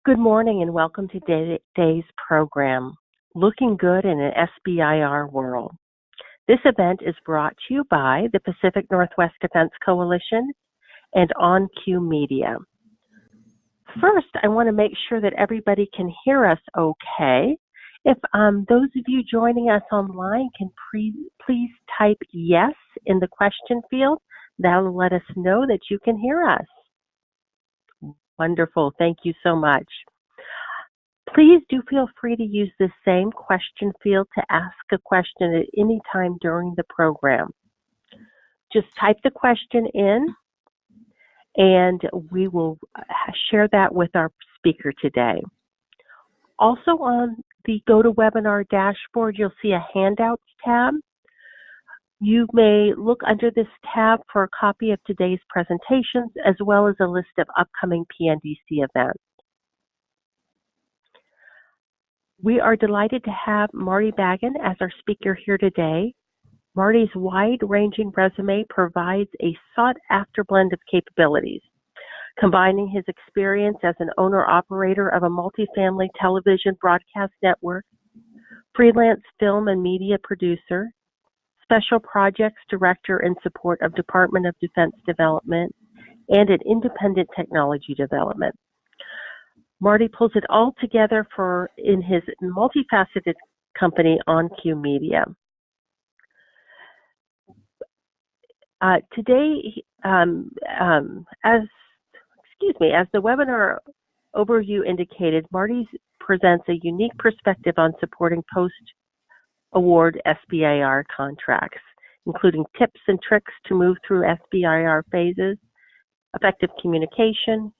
Good morning and welcome to today's program, Looking Good in an SBIR World. This event is brought to you by the Pacific Northwest Defense Coalition and OnQ Media. First, I want to make sure that everybody can hear us okay. If those of you joining us online can please type yes in the question field, that'll let us know that you can hear us. Wonderful. Thank you so much. Please do feel free to use the same question field to ask a question at any time during the program. Just type the question in and we will share that with our speaker today. Also on the GoToWebinar dashboard, you'll see a Handouts tab. You may look under this tab for a copy of today's presentations as well as a list of upcoming P Ndc events. We are delighted to have Marty Baggen as our speaker here today. Marty's wide-ranging resume provides a sought-after blend of capabilities, combining his experience as an owner-operator of a multifamily television broadcast network, freelance film and media producer, special projects director in support of Department of Defense development, and an independent technology development. Marty pulls it all together in his multifaceted company, OnQ Media. Today, as the webinar overview indicated, Marty presents a unique perspective on supporting post-award SBIR contracts, including tips and tricks to move through SBIR phases, effective communication,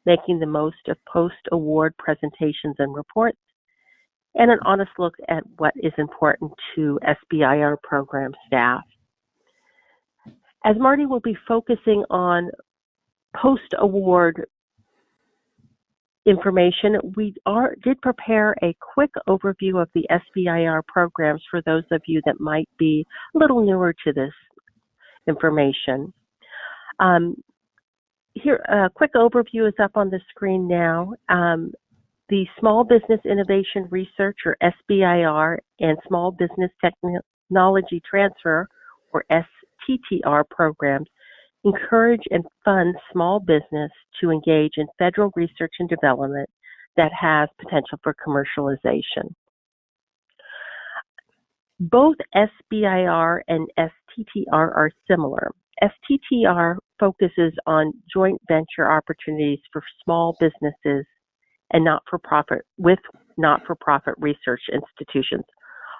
making the most of post-award presentations and reports, and an honest look at what is important to SBIR program staff. As Marty will be focusing on post-award information, we did prepare a quick overview of the SBIR programs for those of you that might be a little newer to this information. Here, a quick overview is up on the screen now. The Small Business Innovation Research, or SBIR, and Small Business Technology Transfer, or STTR programs encourage and fund small business to engage in federal research and development that has potential for commercialization. Both SBIR and STTR are similar. STTR focuses on joint venture opportunities for small businesses and not-for-profit research institutions,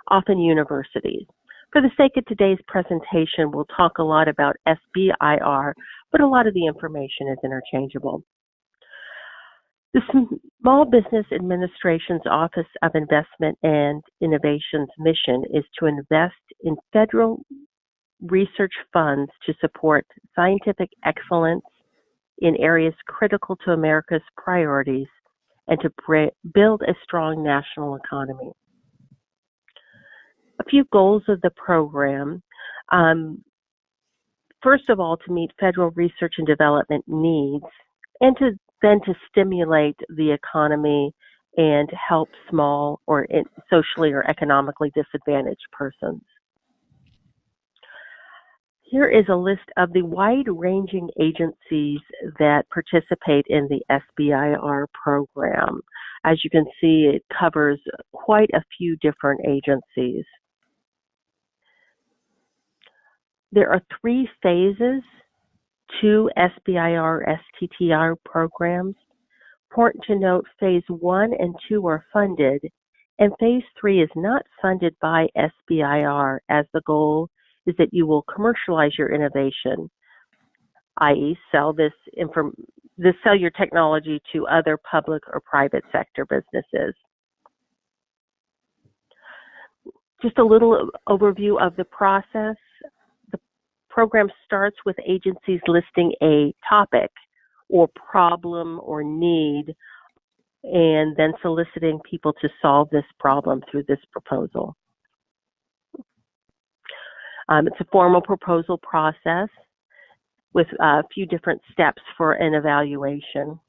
often universities. For the sake of today's presentation, we'll talk a lot about SBIR, but a lot of the information is interchangeable. The Small Business Administration's Office of Investment and Innovation's mission is to invest in federal research funds to support scientific excellence in areas critical to America's priorities and to build a strong national economy. A few goals of the program. First of all, to meet federal research and development needs, and then to stimulate the economy and help small or socially or economically disadvantaged persons. Here is a list of the wide-ranging agencies that participate in the SBIR program. As you can see, it covers quite a few different agencies. There are 3 phases to SBIR STTR programs. Important to note, phase 1 and 2 are funded, and phase 3 is not funded by SBIR, as the goal is that you will commercialize your innovation, i.e. sell your technology to other public or private sector businesses. Just a little overview of the process. The program starts with agencies listing a topic or problem or need, and then soliciting people to solve this problem through this proposal. It's a formal proposal process with a few different steps for an evaluation.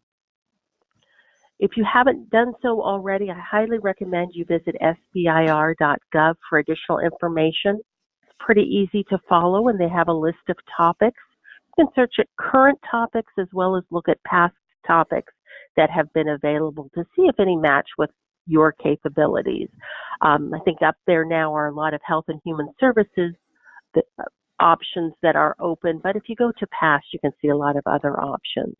If you haven't done so already, I highly recommend you visit SBIR.gov for additional information. It's pretty easy to follow, and they have a list of topics. You can search at current topics as well as look at past topics that have been available to see if any match with your capabilities. I think up there now are a lot of health and human services options that are open, but if you go to past, you can see a lot of other options.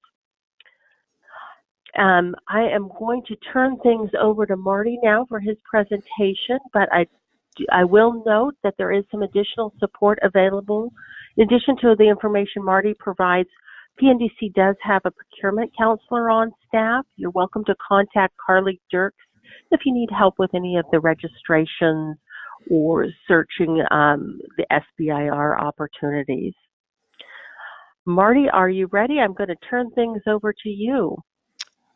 I am going to turn things over to Marty now for his presentation, but I will note that there is some additional support available. In addition to the information Marty provides, PNDC does have a procurement counselor on staff. You're welcome to contact Carly Dirks if you need help with any of the registrations or searching the SBIR opportunities. Marty, are you ready? I'm going to turn things over to you.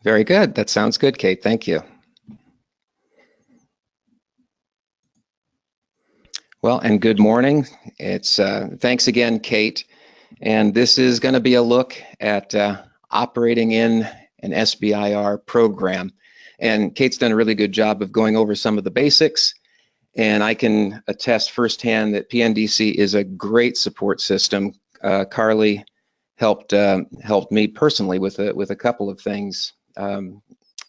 Very good. That sounds good, Kate. Thank you. Well, and good morning. It's thanks again, Kate. And this is going to be a look at operating in an SBIR program. And Kate's done a really good job of going over some of the basics. And I can attest firsthand that PNDC is a great support system. Carly helped me personally with a couple of things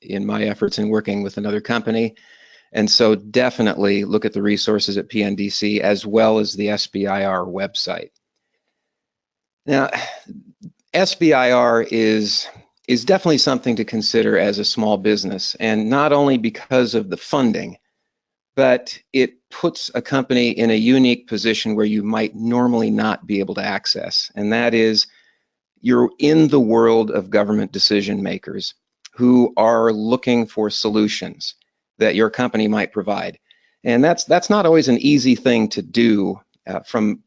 in my efforts in working with another company. And so definitely look at the resources at PNDC as well as the SBIR website. Now, SBIR is definitely something to consider as a small business, and not only because of the funding, but it puts a company in a unique position where you might normally not be able to access, and that is you're in the world of government decision makers who are looking for solutions that your company might provide. And that's not always an easy thing to do from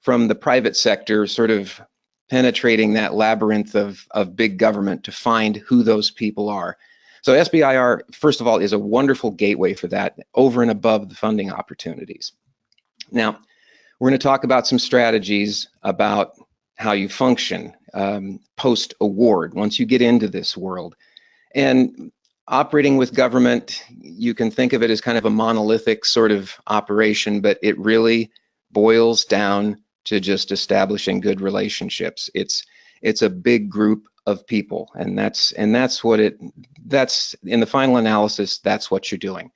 the private sector, sort of penetrating that labyrinth of big government to find who those people are. So SBIR, first of all, is a wonderful gateway for that over and above the funding opportunities. Now, we're going to talk about some strategies about how you function post-award once you get into this world. And operating with government, you can think of it as kind of a monolithic sort of operation, but it really boils down to just establishing good relationships. It's a big group of people, and that's in the final analysis, that's what you're doing.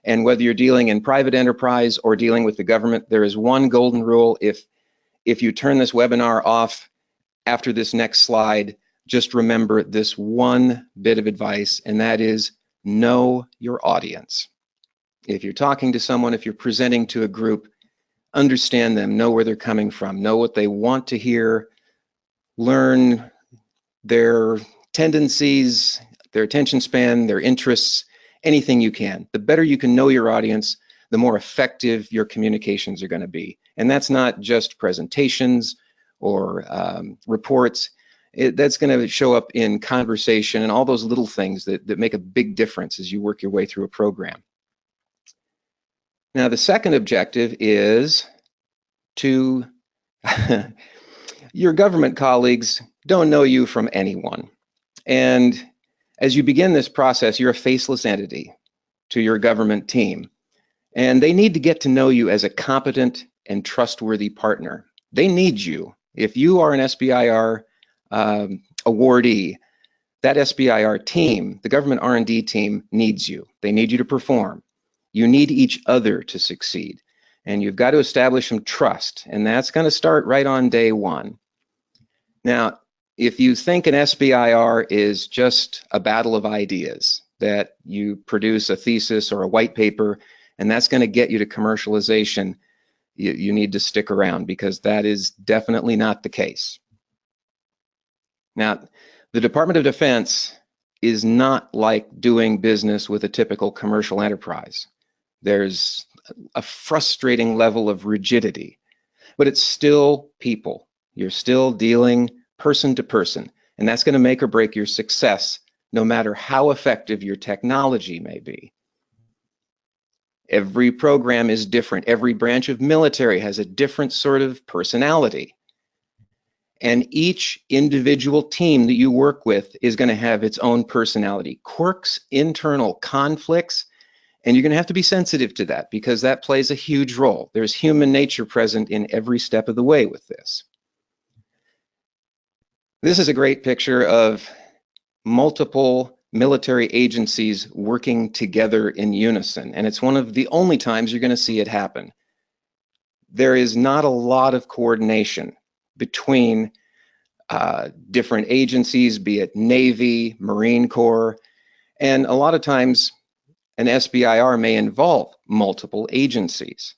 And whether you're dealing in private enterprise or dealing with the government, there is one golden rule. If you turn this webinar off after this next slide, just remember this one bit of advice, and that is know your audience. If you're talking to someone, if you're presenting to a group, understand them, know where they're coming from, know what they want to hear, learn their tendencies, their attention span, their interests, anything you can. The better you can know your audience, the more effective your communications are going to be. And that's not just presentations or reports. That's going to show up in conversation and all those little things that make a big difference as you work your way through a program. Now, the second objective is to, your government colleagues don't know you from anyone. And as you begin this process, you're a faceless entity to your government team. And they need to get to know you as a competent and trustworthy partner. They need you. If you are an SBIR awardee, that SBIR team, the government R&D team, needs you. They need you to perform. You need each other to succeed. And you've got to establish some trust, and that's going to start right on day one. Now, if you think an SBIR is just a battle of ideas, that you produce a thesis or a white paper, and that's going to get you to commercialization, you need to stick around, because that is definitely not the case. Now, the Department of Defense is not like doing business with a typical commercial enterprise. There's a frustrating level of rigidity, but it's still people. You're still dealing person to person, and that's going to make or break your success, no matter how effective your technology may be. Every program is different. Every branch of military has a different sort of personality. And each individual team that you work with is going to have its own personality, quirks, internal conflicts, and you're going to have to be sensitive to that because that plays a huge role. There's human nature present in every step of the way with this. This is a great picture of multiple military agencies working together in unison, and it's one of the only times you're going to see it happen. There is not a lot of coordination between different agencies, be it Navy, Marine Corps, and a lot of times an SBIR may involve multiple agencies.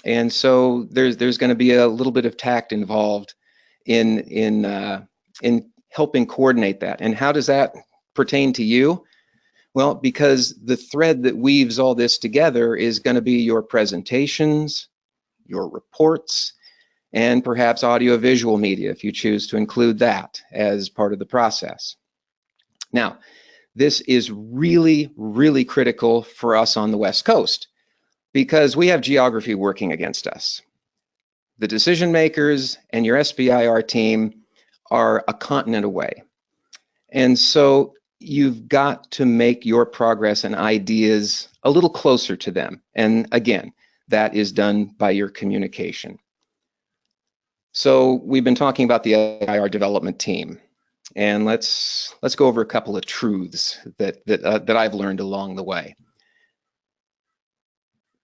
And so there's going to be a little bit of tact involved in helping coordinate that. And how does that pertain to you? Well, because the thread that weaves all this together is going to be your presentations, your reports, and perhaps audio-visual media if you choose to include that as part of the process. Now, this is really, really critical for us on the West Coast because we have geography working against us. The decision makers and your SBIR team are a continent away. And so you've got to make your progress and ideas a little closer to them. And again, that is done by your communication. So we've been talking about the SBIR development team, and let's go over a couple of truths that I've learned along the way.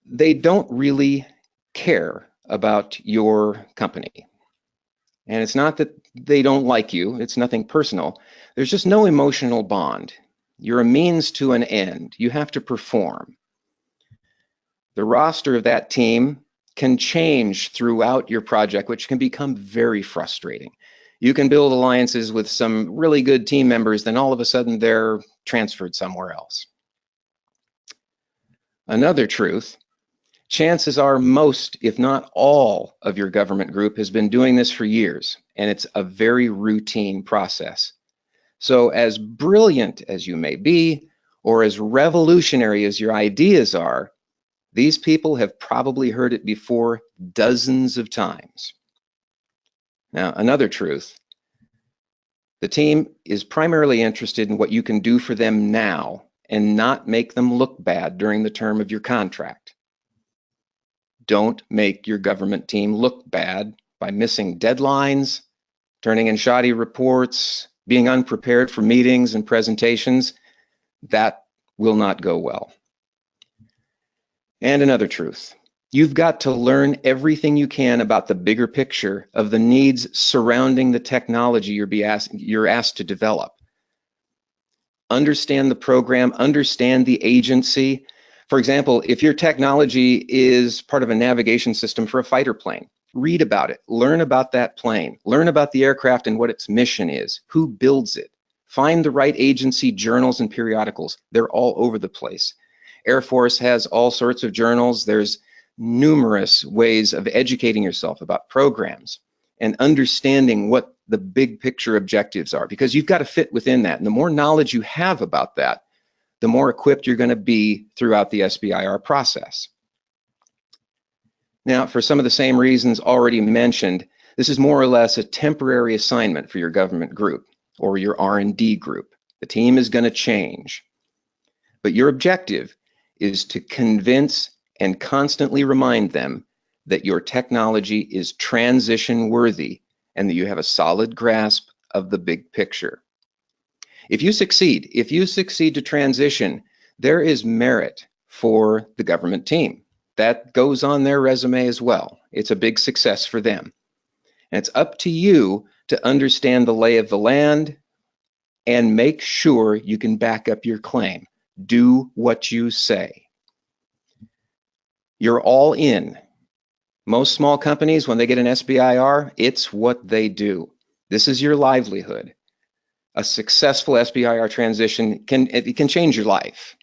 They don't really care about your company. And it's not that they don't like you, it's nothing personal. There's just no emotional bond. You're a means to an end. You have to perform. The roster of that team can change throughout your project, which can become very frustrating. You can build alliances with some really good team members, then all of a sudden they're transferred somewhere else. Another truth, chances are most, if not all, of your government group has been doing this for years, and it's a very routine process. So as brilliant as you may be, or as revolutionary as your ideas are, these people have probably heard it before dozens of times. Now, another truth, the team is primarily interested in what you can do for them now and not make them look bad during the term of your contract. Don't make your government team look bad by missing deadlines, turning in shoddy reports, being unprepared for meetings and presentations. That will not go well. And another truth, you've got to learn everything you can about the bigger picture of the needs surrounding the technology you're asked to develop. Understand the program, understand the agency. For example, if your technology is part of a navigation system for a fighter plane, read about it, learn about that plane, learn about the aircraft and what its mission is, who builds it. Find the right agency journals and periodicals. They're all over the place. Air Force has all sorts of journals. There's numerous ways of educating yourself about programs and understanding what the big picture objectives are, because you've got to fit within that. And the more knowledge you have about that, the more equipped you're going to be throughout the SBIR process. Now, for some of the same reasons already mentioned, this is more or less a temporary assignment for your government group or your R&D group. The team is going to change, but your objective is to convince and constantly remind them that your technology is transition worthy and that you have a solid grasp of the big picture. If you succeed to transition, there is merit for the government team. That goes on their resume as well. It's a big success for them. And it's up to you to understand the lay of the land and make sure you can back up your claim. Do what you say. You're all in. Most small companies, when they get an SBIR, it's what they do. This is your livelihood. A successful SBIR transition can change your life.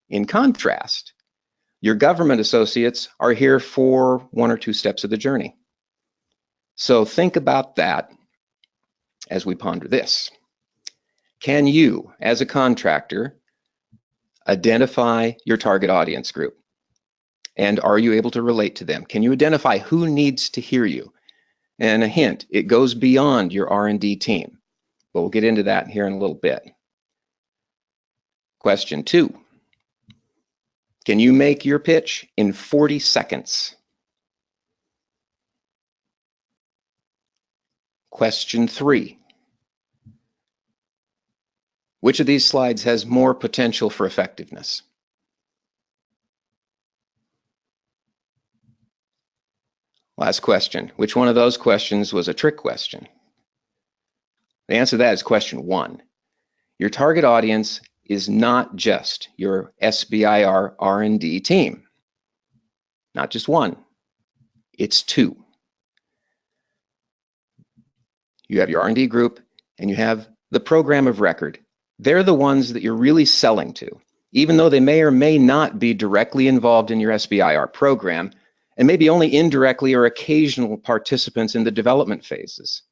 In contrast, your government associates are here for one or two steps of the journey. So think about that as we ponder this. Can you, as a contractor, identify your target audience group? And are you able to relate to them? Can you identify who needs to hear you? And a hint, it goes beyond your R&D team, but we'll get into that here in a little bit. Question 2. Can you make your pitch in 40 seconds? Question 3. Which of these slides has more potential for effectiveness? Last question. Which one of those questions was a trick question? The answer to that is question 1. Your target audience is not just your SBIR R&D team. Not just one, it's 2. You have your R&D group and you have the program of record. They're the ones that you're really selling to, even though they may or may not be directly involved in your SBIR program, and maybe only indirectly or occasional participants in the development phases.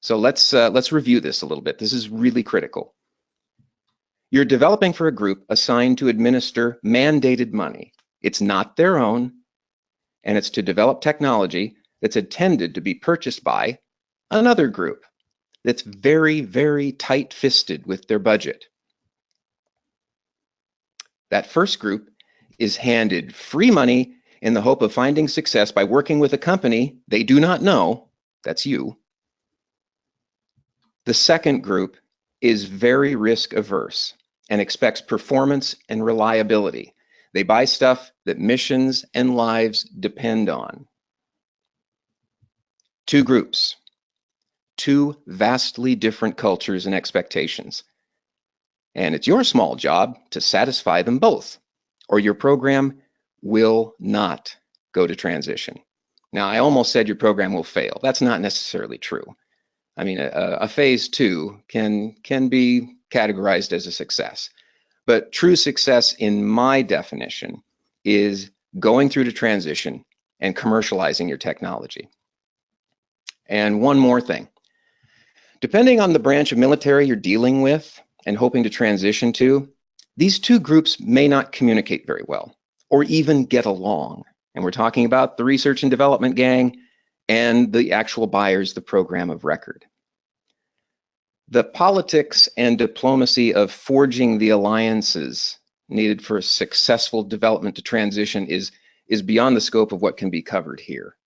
So let's review this a little bit. This is really critical. You're developing for a group assigned to administer mandated money. It's not their own, and it's to develop technology that's intended to be purchased by another group that's very, very tight-fisted with their budget. That first group is handed free money in the hope of finding success by working with a company they do not know, that's you. The second group is very risk-averse and expects performance and reliability. They buy stuff that missions and lives depend on. 2 groups, 2 vastly different cultures and expectations. And it's your small job to satisfy them both, or your program will not go to transition. Now, I almost said your program will fail. That's not necessarily true. I mean, a phase 2 can be categorized as a success. But true success, in my definition, is going through to transition and commercializing your technology. And one more thing. Depending on the branch of military you're dealing with and hoping to transition to, these 2 groups may not communicate very well or even get along. And we're talking about the research and development gang and the actual buyers, the program of record. The politics and diplomacy of forging the alliances needed for successful development to transition is beyond the scope of what can be covered here.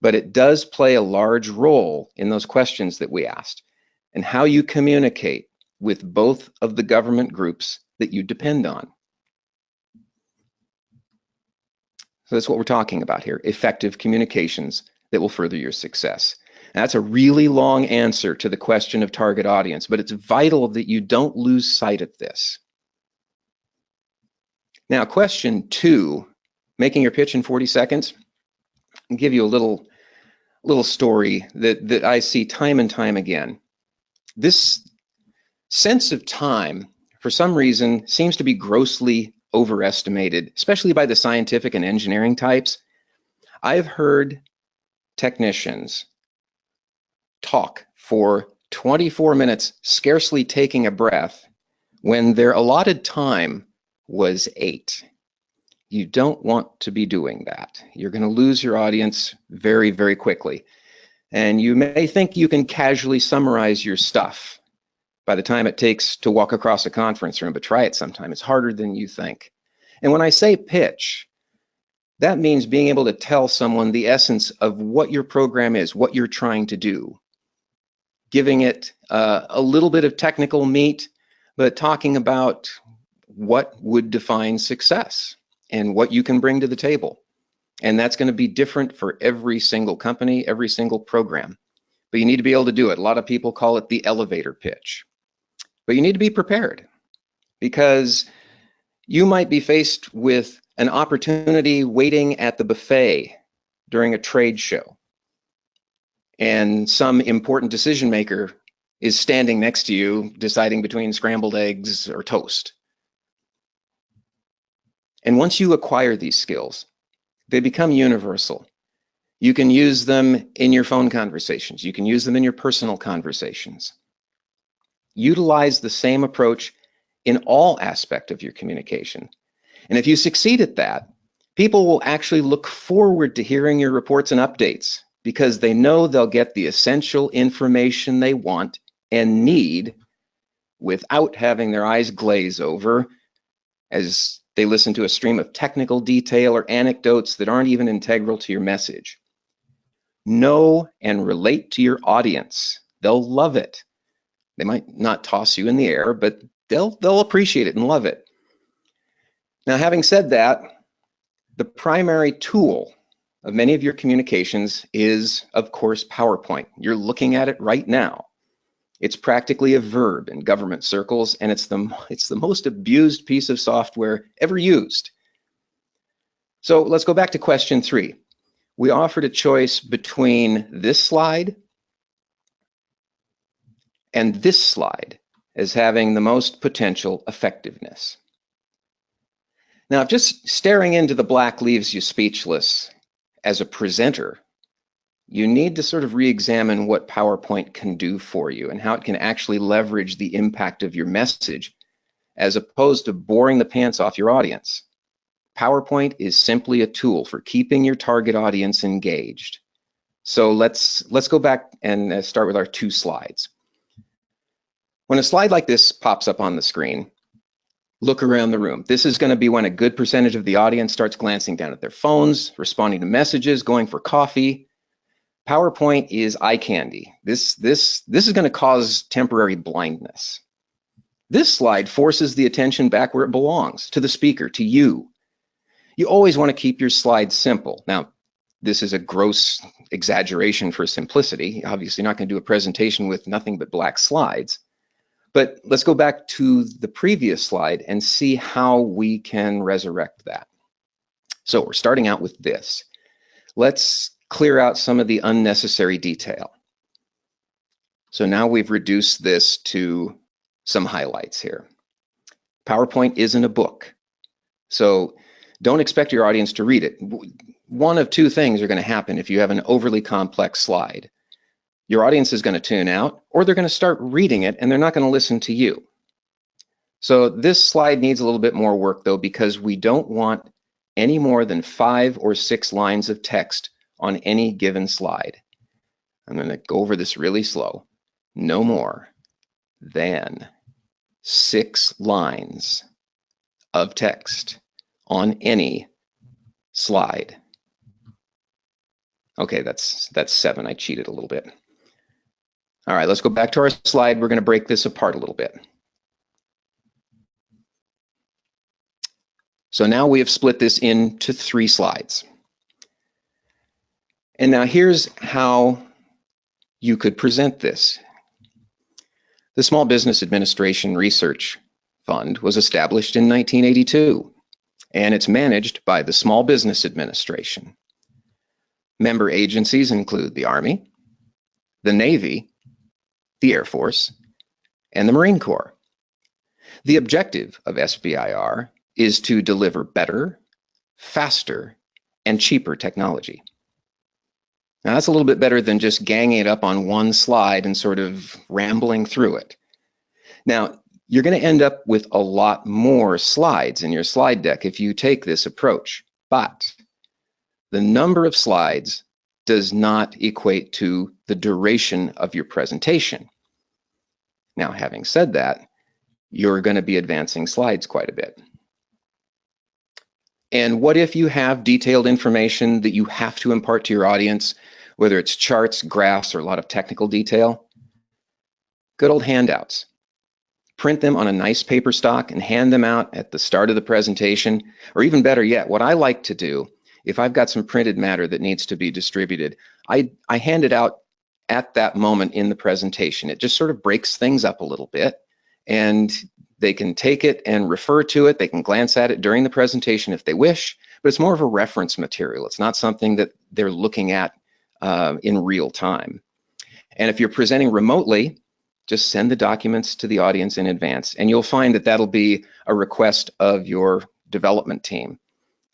But it does play a large role in those questions that we asked and how you communicate with both of the government groups that you depend on. So that's what we're talking about here, effective communications that will further your success. And that's a really long answer to the question of target audience, but it's vital that you don't lose sight of this. Now, question 2, making your pitch in 40 seconds. I'll give you a little story that I see time and time again. This sense of time, for some reason, seems to be grossly overestimated, especially by the scientific and engineering types. I've heard technicians talk for 24 minutes, scarcely taking a breath, when their allotted time was 8. You don't want to be doing that. You're going to lose your audience very, very quickly. And you may think you can casually summarize your stuff by the time it takes to walk across a conference room, but try it sometime. It's harder than you think. And when I say pitch, that means being able to tell someone the essence of what your program is, what you're trying to do, giving it a little bit of technical meat, but talking about what would define success and what you can bring to the table. And that's going to be different for every single company, every single program. But you need to be able to do it. A lot of people call it the elevator pitch. But you need to be prepared, because you might be faced with an opportunity waiting at the buffet during a trade show, and some important decision maker is standing next to you deciding between scrambled eggs or toast. And once you acquire these skills, they become universal. You can use them in your phone conversations. You can use them in your personal conversations. Utilize the same approach in all aspects of your communication. And if you succeed at that, people will actually look forward to hearing your reports and updates because they know they'll get the essential information they want and need without having their eyes glaze over as they listen to a stream of technical detail or anecdotes that aren't even integral to your message. Know and relate to your audience. They'll love it. They might not toss you in the air, but they'll appreciate it and love it. Now, having said that, the primary tool of many of your communications is, of course, PowerPoint. You're looking at it right now. It's practically a verb in government circles, and it's the most abused piece of software ever used. So let's go back to question 3. We offered a choice between this slide and this slide as having the most potential effectiveness. Now, if just staring into the black leaves you speechless as a presenter, you need to sort of re-examine what PowerPoint can do for you and how it can actually leverage the impact of your message as opposed to boring the pants off your audience. PowerPoint is simply a tool for keeping your target audience engaged. So let's go back and start with our 2 slides. When a slide like this pops up on the screen, look around the room. This is going to be when a good percentage of the audience starts glancing down at their phones, responding to messages, going for coffee. PowerPoint is eye candy. This is going to cause temporary blindness. This slide forces the attention back where it belongs, to the speaker, to you. You always want to keep your slides simple. Now, this is a gross exaggeration for simplicity. Obviously, you're not going to do a presentation with nothing but black slides. But let's go back to the previous slide and see how we can resurrect that. So we're starting out with this. Let's clear out some of the unnecessary detail. So now we've reduced this to some highlights here. PowerPoint isn't a book. So don't expect your audience to read it. One of 2 things are going to happen if you have an overly complex slide. Your audience is going to tune out, or they're going to start reading it and they're not going to listen to you. So this slide needs a little bit more work though, because we don't want any more than 5 or 6 lines of text on any given slide. I'm going to go over this really slow. No more than 6 lines of text on any slide. Okay, that's 7. I cheated a little bit. All right, let's go back to our slide. We're going to break this apart a little bit. So now we have split this into 3 slides. And now here's how you could present this. The Small Business Administration Research Fund was established in 1982, and it's managed by the Small Business Administration. Member agencies include the Army, the Navy, the Air Force, and the Marine Corps. The objective of SBIR is to deliver better, faster, and cheaper technology. Now that's a little bit better than just ganging it up on one slide and sort of rambling through it. Now, you're going to end up with a lot more slides in your slide deck if you take this approach, but the number of slides does not equate to the duration of your presentation. Now, having said that, you're going to be advancing slides quite a bit. And what if you have detailed information that you have to impart to your audience, whether it's charts, graphs, or a lot of technical detail? Good old handouts. Print them on a nice paper stock and hand them out at the start of the presentation. Or even better yet, what I like to do, if I've got some printed matter that needs to be distributed, I hand it out at that moment in the presentation. It just sort of breaks things up a little bit, and they can take it and refer to it. They can glance at it during the presentation if they wish, but it's more of a reference material. It's not something that they're looking at in real time. And if you're presenting remotely, just send the documents to the audience in advance, and you'll find that that'll be a request of your development team.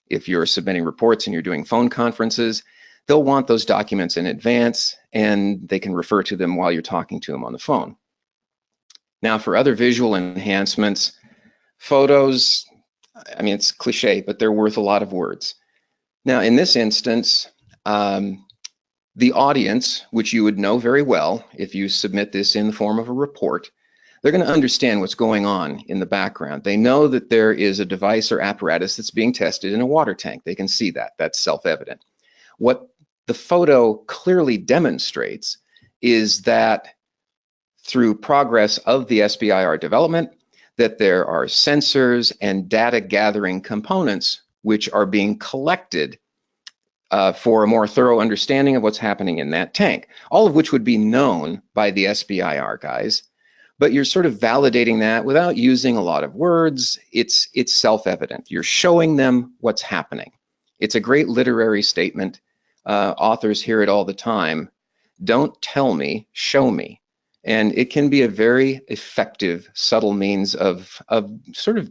If you're submitting reports and you're doing phone conferences, they'll want those documents in advance, and they can refer to them while you're talking to them on the phone. Now, for other visual enhancements, photos, I mean, it's cliche, but they're worth a lot of words. Now, in this instance, The audience, which you would know very well if you submit this in the form of a report, they're going to understand what's going on in the background. They know that there is a device or apparatus that's being tested in a water tank. They can see that. That's self-evident. What the photo clearly demonstrates is that through progress of the SBIR development, that there are sensors and data gathering components which are being collected for a more thorough understanding of what's happening in that tank, all of which would be known by the SBIR guys. But you're sort of validating that without using a lot of words. It's self-evident. You're showing them what's happening. It's a great literary statement. Authors hear it all the time. Don't tell me, show me. And it can be a very effective, subtle means of sort of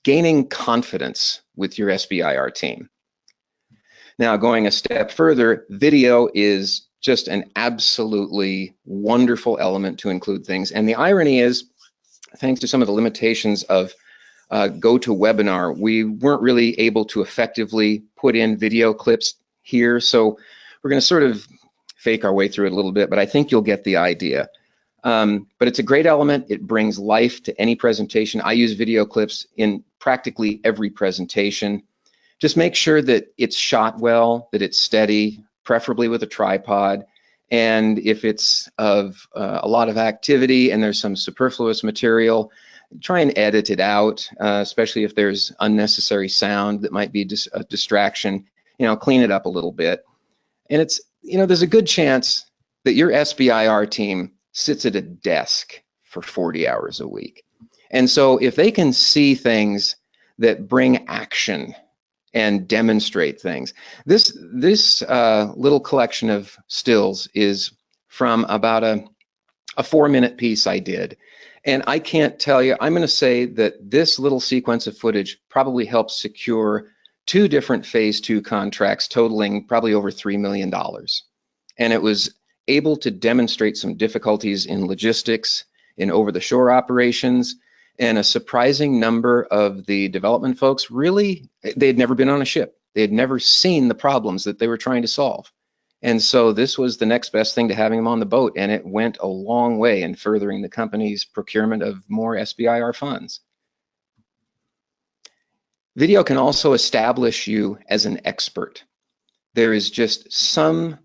gaining confidence with your SBIR team. Now, going a step further, video is just an absolutely wonderful element to include things. And the irony is, thanks to some of the limitations of GoToWebinar, we weren't really able to effectively put in video clips here. So we're going to sort of fake our way through it a little bit, but I think you'll get the idea. But it's a great element. It brings life to any presentation. I use video clips in practically every presentation. Just make sure that it's shot well, that it's steady, preferably with a tripod. And if it's of a lot of activity and there's some superfluous material, try and edit it out, especially if there's unnecessary sound that might be a distraction. Clean it up a little bit. And it's, there's a good chance that your SBIR team sits at a desk for 40 hours a week. And so if they can see things that bring action and demonstrate things. This little collection of stills is from about a 4-minute piece I did. And I can't tell you, I'm going to say that this little sequence of footage probably helped secure 2 different phase 2 contracts totaling probably over $3 million. And it was able to demonstrate some difficulties in logistics, in over-the-shore operations, and a surprising number of the development folks really, they had never been on a ship. They had never seen the problems that they were trying to solve. And so this was the next best thing to having them on the boat, and it went a long way in furthering the company's procurement of more SBIR funds. Video can also establish you as an expert. There is just some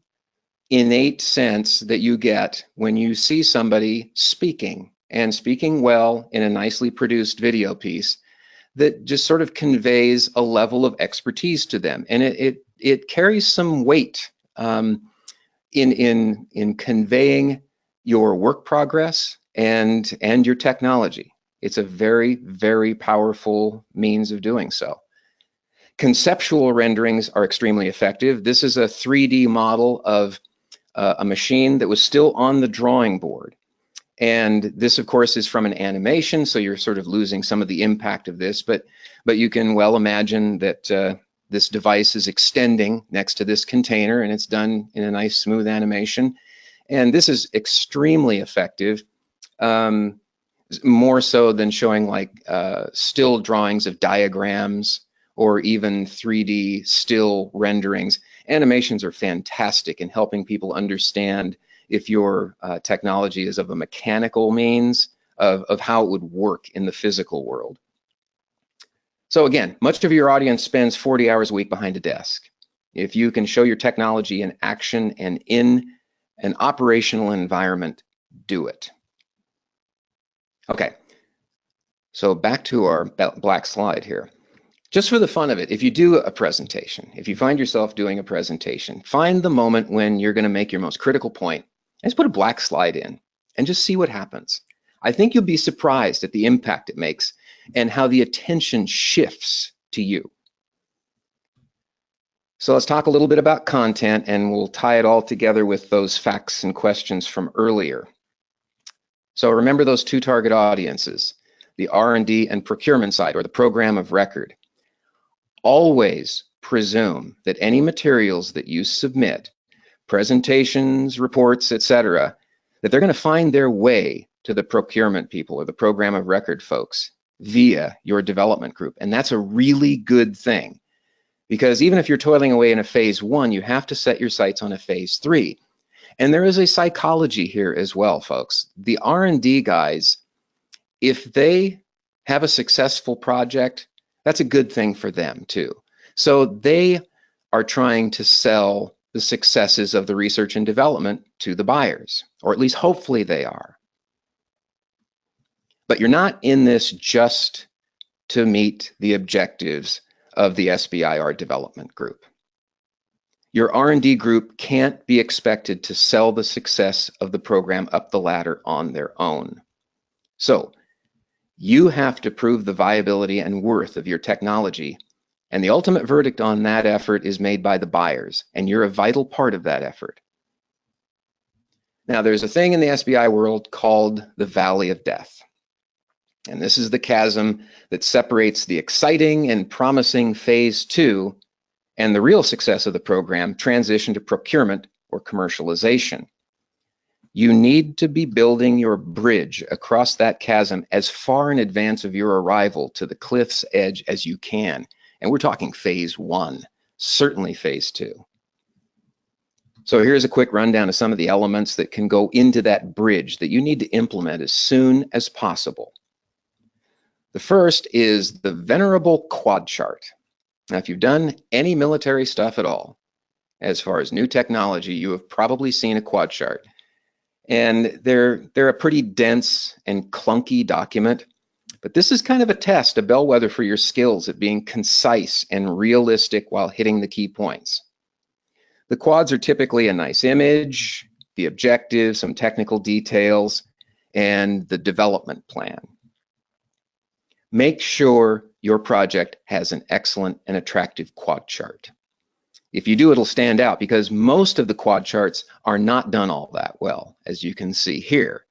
innate sense that you get when you see somebody speaking, and speaking well in a nicely produced video piece that just sort of conveys a level of expertise to them. And it carries some weight in conveying your work progress and your technology. It's a very, very powerful means of doing so. Conceptual renderings are extremely effective. This is a 3D model of a machine that was still on the drawing board. And this, of course, is from an animation, so you're sort of losing some of the impact of this, but you can well imagine that this device is extending next to this container, and it's done in a nice, smooth animation. And this is extremely effective, more so than showing like still drawings of diagrams or even 3D still renderings. Animations are fantastic in helping people understand if your technology is of a mechanical means of how it would work in the physical world. So again, much of your audience spends 40 hours a week behind a desk. If you can show your technology in action and in an operational environment, do it. Okay, so back to our black slide here. Just for the fun of it, if you do a presentation, if you find yourself doing a presentation, find the moment when you're going to make your most critical point. And just put a black slide in and just see what happens. I think you'll be surprised at the impact it makes and how the attention shifts to you. So let's talk a little bit about content, and we'll tie it all together with those facts and questions from earlier. So remember those 2 target audiences, the R&D and procurement side, or the program of record. Always presume that any materials that you submit, presentations, reports, etc., that they're going to find their way to the procurement people or the program of record folks via your development group. And that's a really good thing. Because even if you're toiling away in a phase 1, you have to set your sights on a phase 3. And there is a psychology here as well, folks. The R&D guys, if they have a successful project, that's a good thing for them too. So they are trying to sell the successes of the research and development to the buyers, or at least hopefully they are. But you're not in this just to meet the objectives of the SBIR development group. Your R&D group can't be expected to sell the success of the program up the ladder on their own. So you have to prove the viability and worth of your technology, and the ultimate verdict on that effort is made by the buyers, and you're a vital part of that effort. Now, there's a thing in the SBI world called the Valley of Death. And this is the chasm that separates the exciting and promising phase 2 and the real success of the program, transition to procurement or commercialization. You need to be building your bridge across that chasm as far in advance of your arrival to the cliff's edge as you can. And we're talking phase 1, certainly phase 2. So here's a quick rundown of some of the elements that can go into that bridge that you need to implement as soon as possible. The first is the Venerable quad chart. Now, if you've done any military stuff at all, as far as new technology, you have probably seen a quad chart. And they're a pretty dense and clunky document, but this is kind of a test, a bellwether for your skills at being concise and realistic while hitting the key points. The quads are typically a nice image, the objective, some technical details, and the development plan. Make sure your project has an excellent and attractive quad chart. If you do, it'll stand out because most of the quad charts are not done all that well, as you can see here.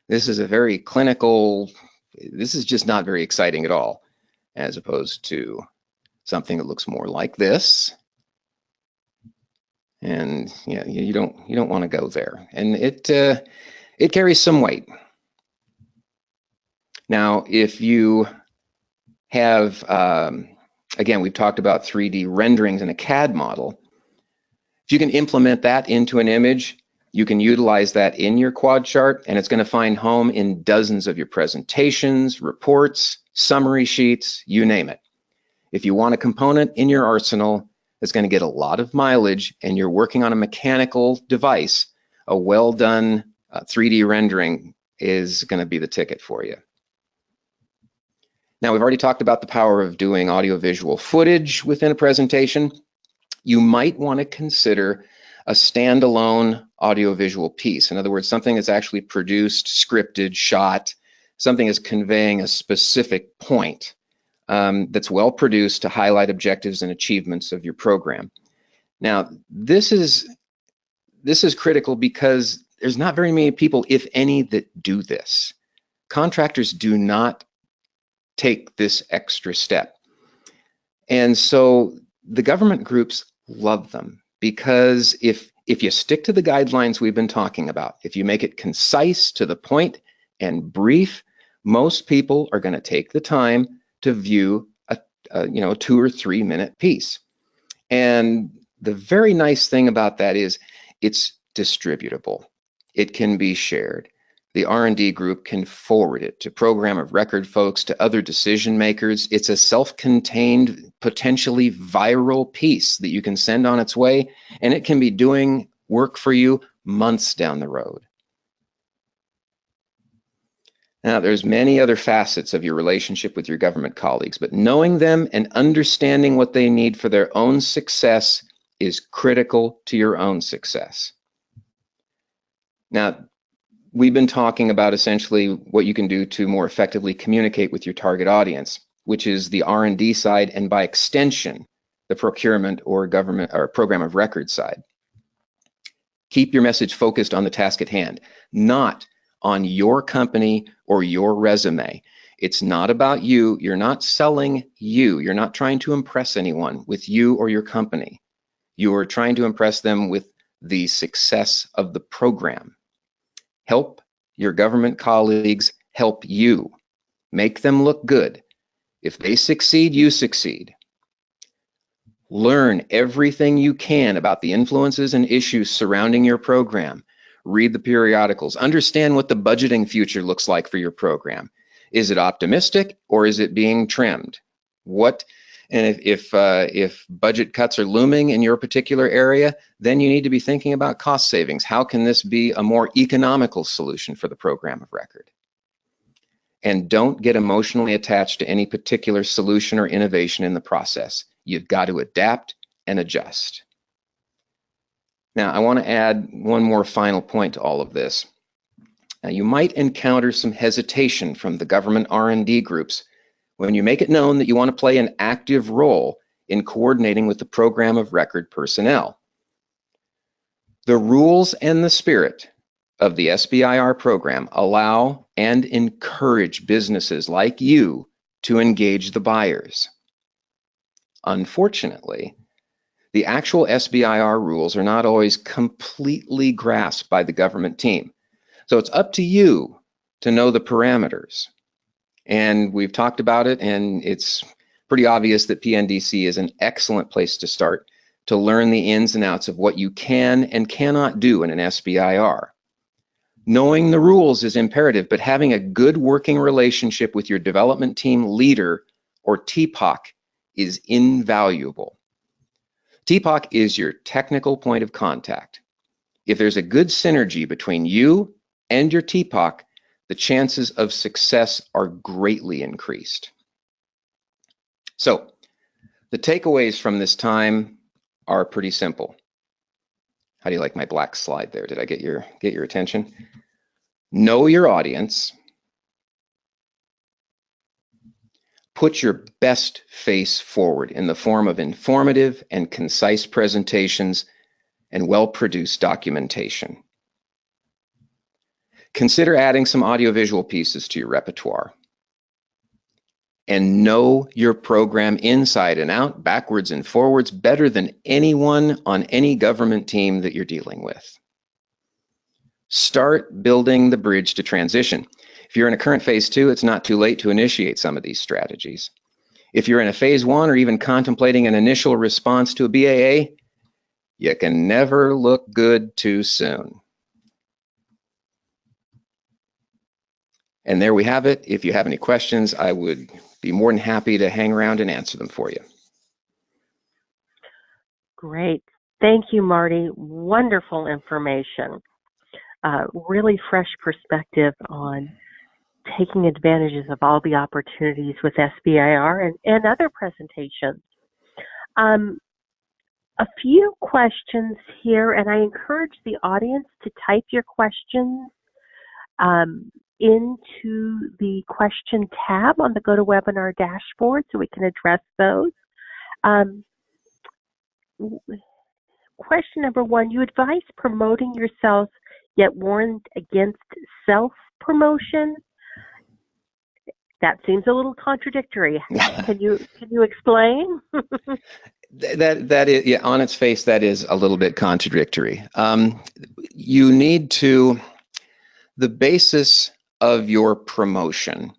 This is a very clinical, this is just not very exciting at all, as opposed to something that looks more like this. And yeah, you don't want to go there. And it carries some weight. Now, if you have, again, we've talked about 3D renderings in a CAD model. If you can implement that into an image, you can utilize that in your quad chart, and it's going to find home in dozens of your presentations, reports, summary sheets, you name it. If you want a component in your arsenal that's going to get a lot of mileage and you're working on a mechanical device, a well-done 3D rendering is going to be the ticket for you. Now, we've already talked about the power of doing audiovisual footage within a presentation. You might want to consider a standalone audiovisual piece. In other words, something that's actually produced, scripted, shot, something that's conveying a specific point that's well produced to highlight objectives and achievements of your program. Now, this is critical because there's not very many people, if any, that do this. Contractors do not take this extra step. And so the government groups love them because if you stick to the guidelines we've been talking about, if you make it concise, to the point, and brief, most people are going to take the time to view a 2 or 3 minute piece. And the very nice thing about that is it's distributable. It can be shared. The R&D group can forward it to program of record folks, to other decision makers. It's a self-contained, potentially viral piece that you can send on its way, and it can be doing work for you months down the road. Now, there's many other facets of your relationship with your government colleagues, but knowing them and understanding what they need for their own success is critical to your own success. Now, we've been talking about essentially what you can do to more effectively communicate with your target audience, which is the R&D side, and by extension, the procurement or government or program of record side. Keep your message focused on the task at hand, not on your company or your resume. It's not about you. You're not selling you. You're not trying to impress anyone with you or your company. You are trying to impress them with the success of the program. Help your government colleagues help you. Make them look good. If they succeed, you succeed. Learn everything you can about the influences and issues surrounding your program. Read the periodicals. Understand what the budgeting future looks like for your program. Is it optimistic or is it being trimmed? And if budget cuts are looming in your particular area, then you need to be thinking about cost savings. How can this be a more economical solution for the program of record? And don't get emotionally attached to any particular solution or innovation in the process. You've got to adapt and adjust. Now, I want to add one more final point to all of this. Now, you might encounter some hesitation from the government R&D groups when you make it known that you want to play an active role in coordinating with the program of record personnel. The rules and the spirit of the SBIR program allow and encourage businesses like you to engage the buyers. Unfortunately, the actual SBIR rules are not always completely grasped by the government team. So it's up to you to know the parameters. And we've talked about it, and it's pretty obvious that PNDC is an excellent place to start to learn the ins and outs of what you can and cannot do in an SBIR. Knowing the rules is imperative, but having a good working relationship with your development team leader, or TPOC, is invaluable. TPOC is your technical point of contact. If there's a good synergy between you and your TPOC, the chances of success are greatly increased. So, the takeaways from this time are pretty simple. How do you like my black slide there? Did I get your attention? Know your audience. Put your best face forward in the form of informative and concise presentations and well-produced documentation. Consider adding some audiovisual pieces to your repertoire. And know your program inside and out, backwards and forwards, better than anyone on any government team that you're dealing with. Start building the bridge to transition. If you're in a current phase 2, it's not too late to initiate some of these strategies. If you're in a phase 1 or even contemplating an initial response to a BAA, you can never look good too soon. And there we have it. If you have any questions, I would be more than happy to hang around and answer them for you. Great. Thank you, Marty. Wonderful information. Really fresh perspective on taking advantages of all the opportunities with SBIR and other presentations. A few questions here, and I encourage the audience to type your questions into the question tab on the GoToWebinar dashboard so we can address those. Question number 1, you advise promoting yourself yet warned against self-promotion. That seems a little contradictory. Can you explain? that is, yeah, on its face, that is a little bit contradictory. You need to, the basis of your promotion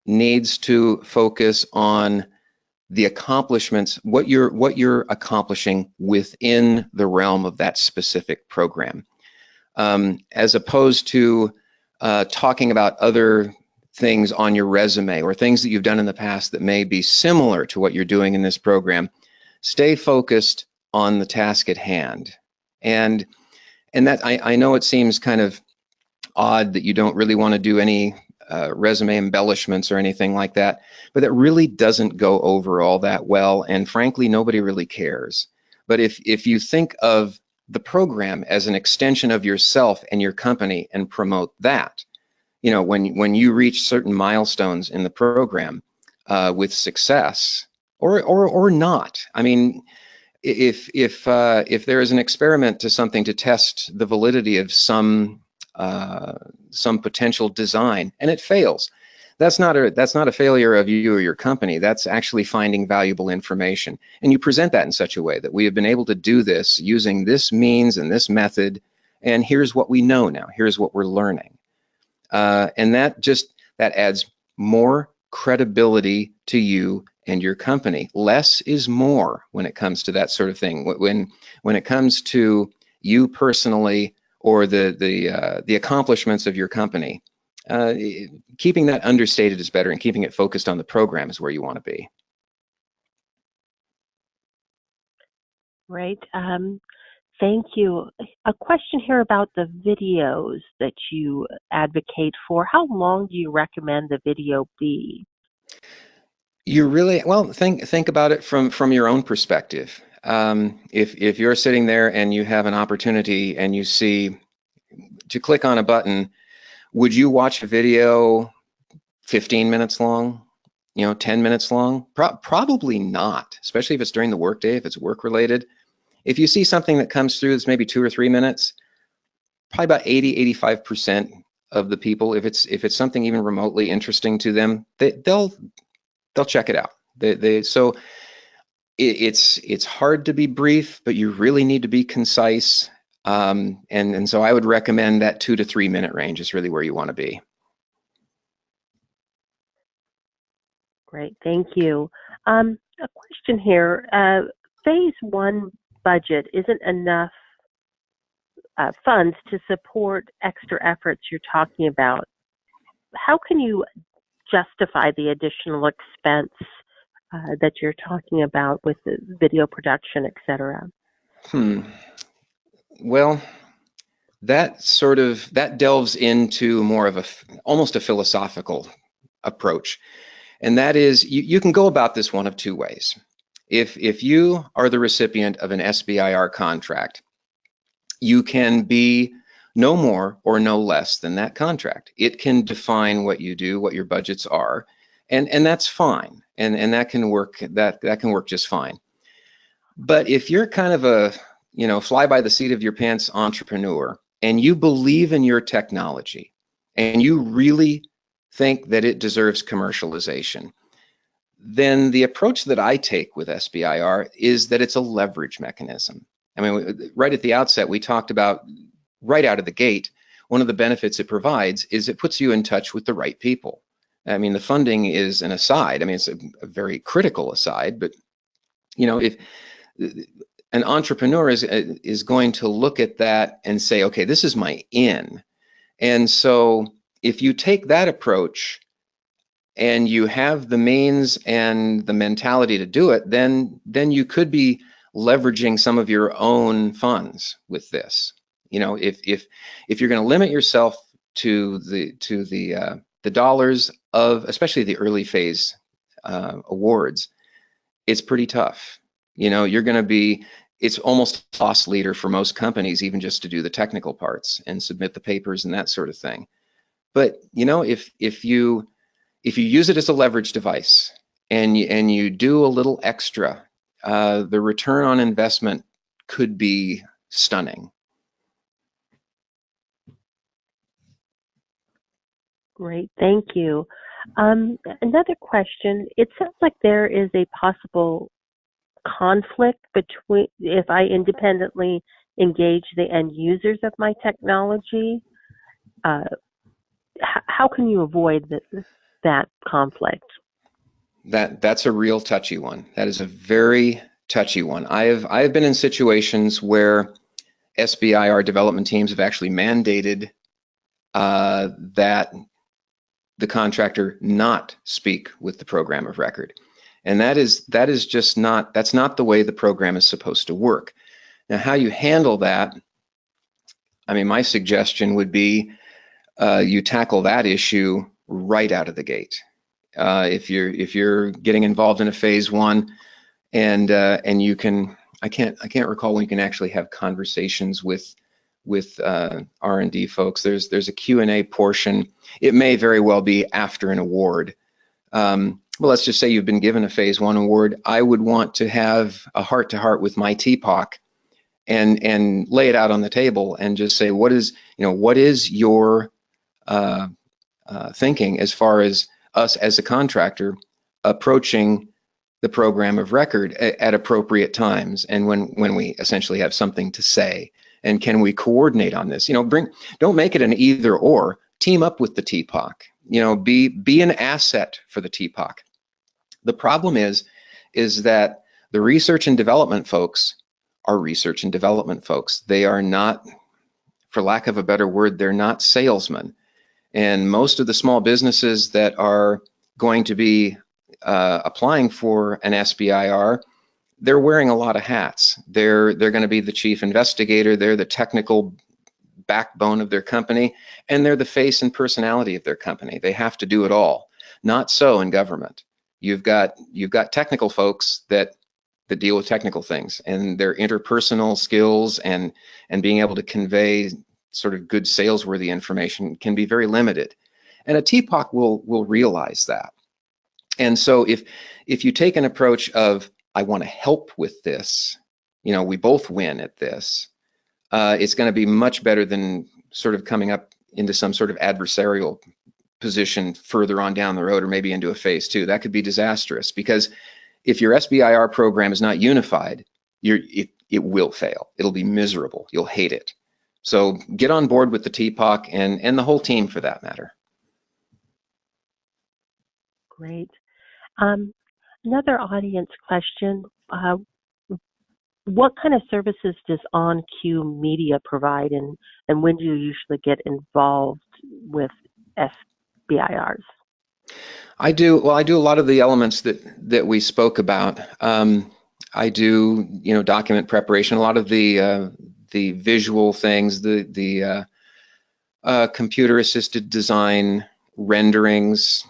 needs to focus on the accomplishments, what you're accomplishing within the realm of that specific program, as opposed to talking about other things on your resume or things that you've done in the past that may be similar to what you're doing in this program. Stay focused on the task at hand. And that I know it seems kind of odd that you don't really want to do any resume embellishments or anything like that, but it really doesn't go over all that well, and frankly, nobody really cares. But if you think of the program as an extension of yourself and your company and promote that, you know, when you reach certain milestones in the program with success or not, I mean, if there is an experiment to something to test the validity of some potential design and it fails, that's not a failure of you or your company. That's actually finding valuable information, and you present that in such a way that we have been able to do this using this means and this method, and here's what we know now, here's what we're learning, and that adds more credibility to you and your company. Less is more when it comes to that sort of thing. When it comes to you personally or the accomplishments of your company, keeping that understated is better, and keeping it focused on the program is where you want to be. Right. Thank you. A question here about the videos that you advocate for. How long do you recommend the video be? You really, well, think about it from your own perspective. If you're sitting there and you have an opportunity and you see to click on a button, would you watch a video 15 minutes long, 10 minutes long? Probably not, especially if it's during the workday, if it's work related. If you see something that comes through that's maybe 2 or 3 minutes, probably about 85% of the people, if it's something even remotely interesting to them, they'll check it out. So it's hard to be brief, but you really need to be concise. And so I would recommend that 2 to 3 minute range is really where you want to be. Great, thank you. A question here. Phase 1 budget isn't enough funds to support extra efforts you're talking about. How can you justify the additional expense that you're talking about with the video production, et cetera? Well, that delves into more of almost a philosophical approach. And that is, you can go about this one of 2 ways. If you are the recipient of an SBIR contract, you can be no more or no less than that contract. It can define what you do, what your budgets are, and that's fine. And that can work, that can work just fine. But if you're kind of a, fly by the seat of your pants entrepreneur, and you believe in your technology, and you really think that it deserves commercialization, then the approach that I take with SBIR is that it's a leverage mechanism. I mean, right at the outset, we talked about, right out of the gate, one of the benefits it provides is it puts you in touch with the right people. I mean, the funding is an aside. I mean, it's a very critical aside, but if an entrepreneur is going to look at that and say, okay, this is my in. And so if you take that approach and you have the means and the mentality to do it, then you could be leveraging some of your own funds with this. If you're going to limit yourself to the dollars of, especially the early phase awards, it's pretty tough. You're going to be, it's almost a loss leader for most companies, even just to do the technical parts and submit the papers and that sort of thing. But if you use it as a leverage device and you do a little extra, the return on investment could be stunning. Great, thank you. Another question. It sounds like there is a possible conflict between if I independently engage the end users of my technology. How can you avoid that conflict? That's a real touchy one. That is a very touchy one. I've been in situations where SBIR development teams have actually mandated that the contractor not speak with the program of record. And that is just not, that's not the way the program is supposed to work. Now, how you handle that, I mean, my suggestion would be you tackle that issue right out of the gate. If you're getting involved in a phase 1, and you can, I can't recall when you can actually have conversations with R&D folks. There's a Q&A portion. It may very well be after an award. Well, let's just say you've been given a phase 1 award. I would want to have a heart-to-heart with my TPOC and lay it out on the table and just say, what is your thinking as far as us as a contractor approaching the program of record at appropriate times, and when we essentially have something to say, and can we coordinate on this? Don't make it an either or. Team up with the TPOC. Be an asset for the TPOC. The problem is that the research and development folks are research and development folks. They are not, for lack of a better word, they're not salesmen. And most of the small businesses that are going to be applying for an SBIR, they're wearing a lot of hats. They're going to be the chief investigator, they're the technical backbone of their company, and they're the face and personality of their company. They have to do it all. Not so in government. You've got technical folks that deal with technical things, and their interpersonal skills and being able to convey sort of good salesworthy information can be very limited. And a TPOC will realize that. And so if you take an approach of, I want to help with this, you know, we both win at this, it's going to be much better than sort of coming up into some sort of adversarial position further on down the road, or maybe into a phase two. That could be disastrous, because if your SBIR program is not unified, it will fail. It'll be miserable. You'll hate it. So get on board with the TPOC and the whole team for that matter. Great. Another audience question. What kind of services does OnQ Media provide, and when do you usually get involved with SBIRs? I do a lot of the elements that we spoke about. I do, you know, document preparation, a lot of the visual things, the computer assisted design, renderings.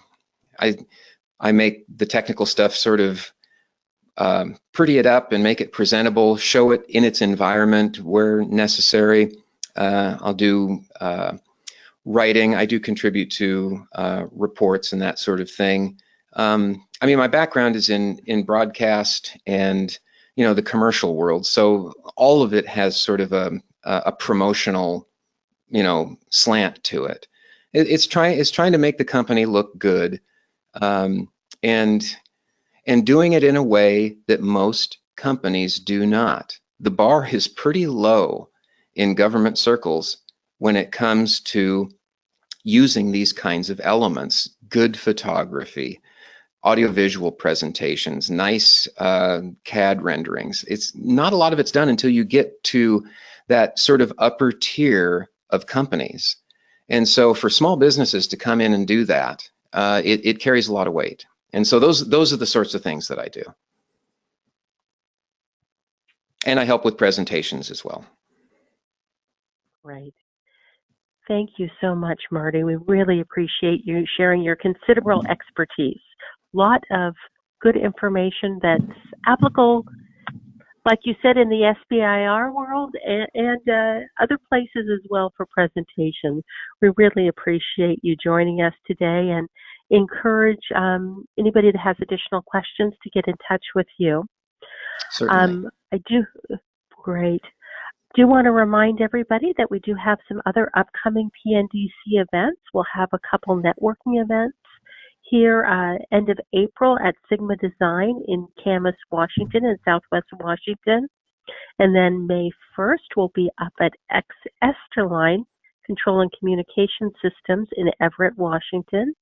I make the technical stuff sort of pretty it up and make it presentable, show it in its environment where necessary. I'll do writing. I do contribute to reports and that sort of thing. I mean, my background is in broadcast and, you know, the commercial world. So all of it has sort of a promotional, you know, slant to it. It's trying to make the company look good, and doing it in a way that most companies do not. The bar is pretty low in government circles when it comes to using these kinds of elements: good photography, audiovisual presentations, nice CAD renderings. It's not a lot of it's done until you get to that sort of upper tier of companies. And so for small businesses to come in and do that, it carries a lot of weight. And so those are the sorts of things that I do. And I help with presentations as well. Right. Thank you so much, Marty. We really appreciate you sharing your considerable expertise. A lot of good information that's applicable, like you said, in the SBIR world and other places as well for presentations. We really appreciate you joining us today, and encourage anybody that has additional questions to get in touch with you. Certainly. Great. Do want to remind everybody that we do have some other upcoming P Ndc events. We'll have a couple networking events here end of April at Sigma Design in Camas, Washington, in Southwest Washington. And then May 1st, we'll be up at Esterline Control and Communication Systems in Everett, Washington.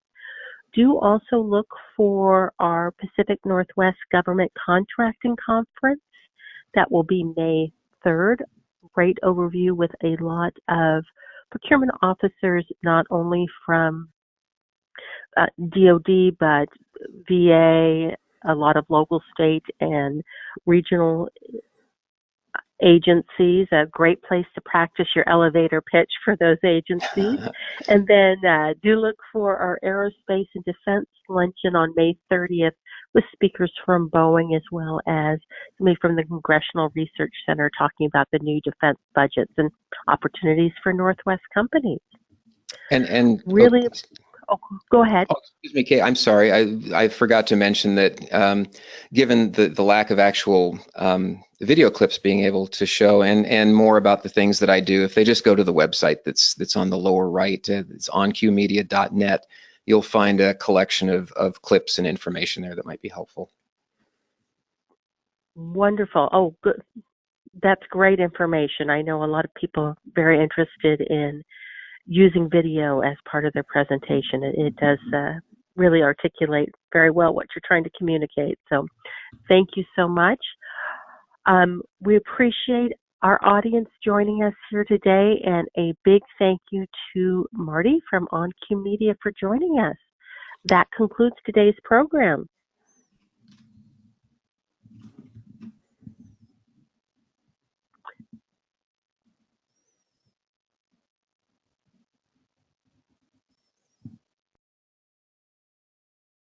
Do also look for our Pacific Northwest Government Contracting Conference. That will be May 3rd. Great overview with a lot of procurement officers, not only from DOD, but VA, a lot of local, state, and regional agencies. A great place to practice your elevator pitch for those agencies. And then do look for our Aerospace and Defense Luncheon on May 30th with speakers from Boeing, as well as somebody from the Congressional Research Center talking about the new defense budgets and opportunities for Northwest companies. And really, go ahead. Oh, excuse me, Kate. I'm sorry. I forgot to mention that given the lack of actual video clips being able to show and more about the things that I do, if they just go to the website that's on the lower right, it's onqmedia.net, you'll find a collection of clips and information there that might be helpful. Wonderful. Oh, good. That's great information. I know a lot of people are very interested in using video as part of their presentation. It does really articulate very well what you're trying to communicate. So thank you so much. We appreciate our audience joining us here today, and a big thank you to Marty from OnQ Media for joining us. That concludes today's program.